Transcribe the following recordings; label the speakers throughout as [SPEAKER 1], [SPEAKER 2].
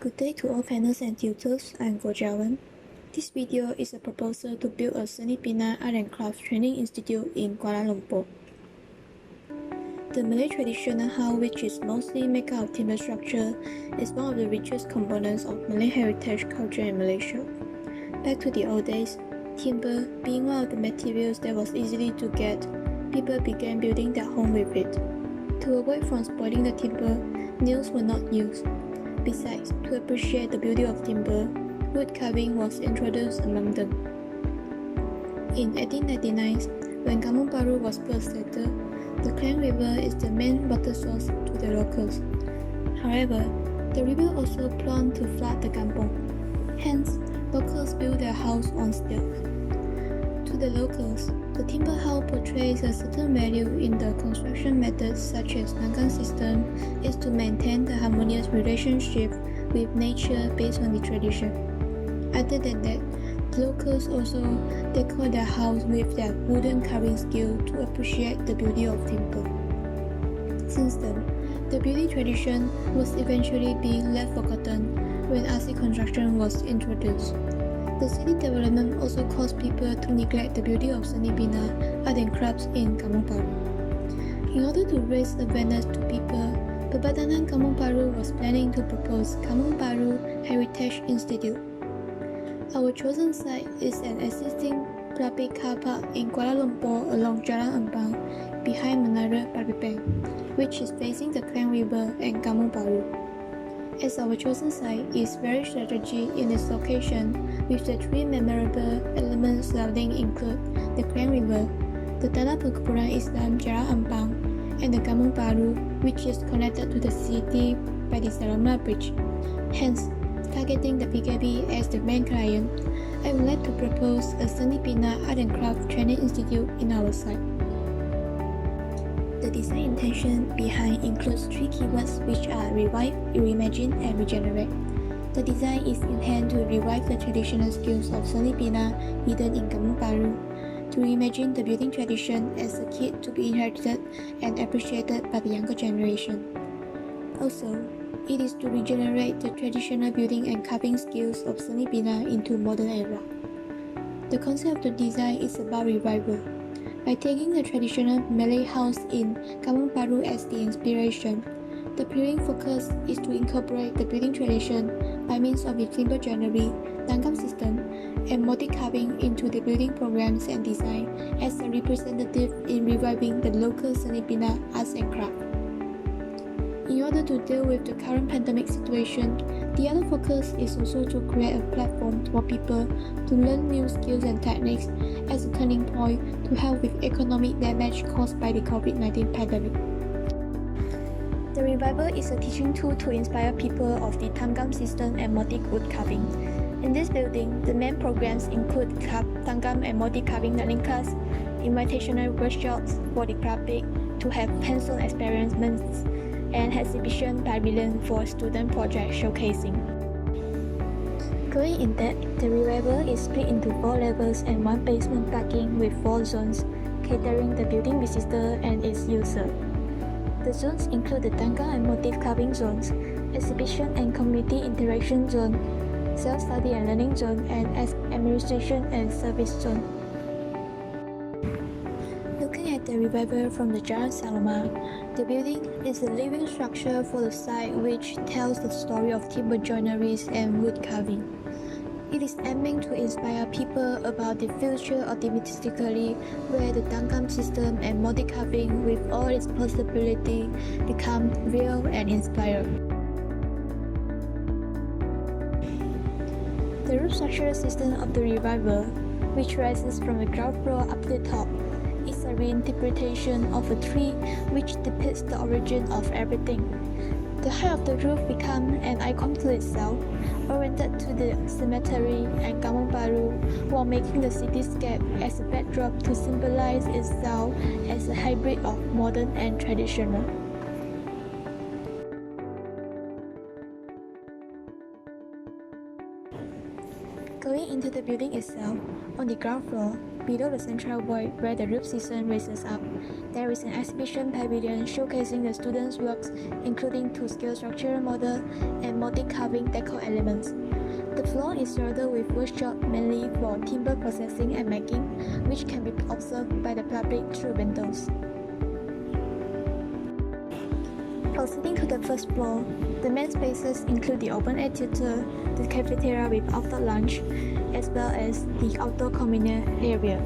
[SPEAKER 1] Good day to all panelists and tutors. I am Gojawan. This video is a proposal to build a Seni Bina Art and Crafts Training Institute in Kuala Lumpur. The Malay traditional house, which is mostly made out of timber structure, is one of the richest components of Malay heritage culture in Malaysia. Back to the old days, timber being one of the materials that was easily to get, people began building their home with it. To avoid from spoiling the timber, nails were not used. Besides, to appreciate the beauty of timber, wood carving was introduced among them. In 1899, when Kampung Baru was first settled, the Klang River is the main water source to the locals. However, the river also planned to flood the kampung. Hence, locals built their house on stilts. To the locals, the timber house portrays a certain value in the construction methods such as Tangan system is to maintain the harmonious relationship with nature based on the tradition. Other than that, the locals also decor their house with their wooden carving skill to appreciate the beauty of timber. Since then, the building tradition was eventually being left forgotten when RC construction was introduced. The city development also caused people to neglect the beauty of Seni Bina Art and Crafts in Kampung Baru. In order to raise awareness to people, Perbadanan Kampung Baru was planning to propose Kampung Baru Heritage Institute. Our chosen site is an existing public car park in Kuala Lumpur along Jalan Empang, behind Menara Public Bank, which is facing the Klang River and Kampung Baru. As our chosen site is very strategic in its location, with the three memorable elements surrounding include the Klang River, the Tanah Perkumpulan Islam Jalan Empang, and the Kampung Baru, which is connected to the city by the Selama Bridge. Hence, targeting the PKB as the main client, I would like to propose a Seni Bina Art and Craft Training Institute in our site. The design intention behind includes three keywords which are revive, reimagine, and regenerate. The design is in hand to revive the traditional skills of Seni Bina hidden in Kampung Baru, to reimagine the building tradition as a kit to be inherited and appreciated by the younger generation. Also, it is to regenerate the traditional building and carving skills of Seni Bina into modern era. The concept of the design is about revival. By taking the traditional Malay house in Kampung Baru as the inspiration, the building focus is to incorporate the building tradition by means of the timber joinery, Tanggam system, and motif carving into the building programs and design as a representative in reviving the local Seni Bina arts and craft. In order to deal with the current pandemic situation, the other focus is also to create a platform for people to learn new skills and techniques as a turning point to help with economic damage caused by the COVID-19 pandemic. The revival is a teaching tool to inspire people of the Tanggam system and motif wood carving. In this building, the main programs include Tanggam and motif carving learning class, invitational workshops for the public to have hands-on experiments, and exhibition pavilion for student project showcasing. Going in depth, the revival is split into 4 levels and 1 basement parking with 4 zones, catering the building visitor and its user. The zones include the Tanggam and motif carving zones, exhibition and community interaction zone, self-study and learning zone, and administration and service zone. Looking at the revival from the Jalan Salama, the building is a living structure for the site which tells the story of timber joineries and wood carving. It is aiming to inspire people about the future optimistically, where the Tanggam system and motif carving with all its possibility become real and inspired. The roof structural system of the revival, which rises from the ground floor up to the top, is a reinterpretation of a tree which depicts the origin of everything. The height of the roof becomes an icon to itself, oriented to the cemetery and Kampung Baru, while making the cityscape as a backdrop to symbolize itself as a hybrid of modern and traditional. Going into the building itself, on the ground floor, below the central void where the roof season raises up, there is an exhibition pavilion showcasing the students' works, including two-scale structural model and multi-carving decor elements. The floor is surrounded with workshop mainly for timber processing and making, which can be observed by the public through windows. Proceeding to the first floor, the main spaces include the open-air theater, the cafeteria with outdoor lunch, as well as the outdoor communal area.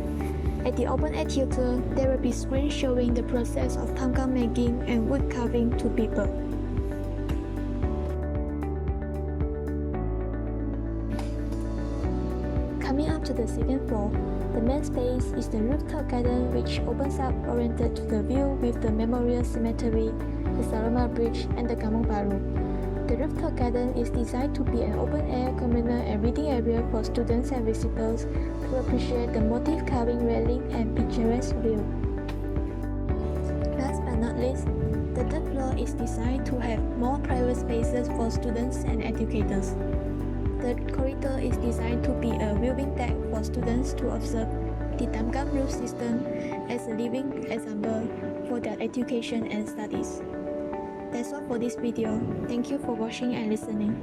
[SPEAKER 1] At the open-air theater, there will be screens showing the process of tamgam making and wood carving to people. Coming up to the second floor, the main space is the rooftop garden, which opens up oriented to the view with the Memorial Cemetery, the Saloma Bridge, and the Kampung Baru. The rooftop garden is designed to be an open-air, communal, and reading area for students and visitors to appreciate the motif carving railing and picturesque view. Last but not least, the third floor is designed to have more private spaces for students and educators. The corridor is designed to be a viewing deck for students to observe the tamgam roof system as a living example for their education and studies. That's all for this video. Thank you for watching and listening.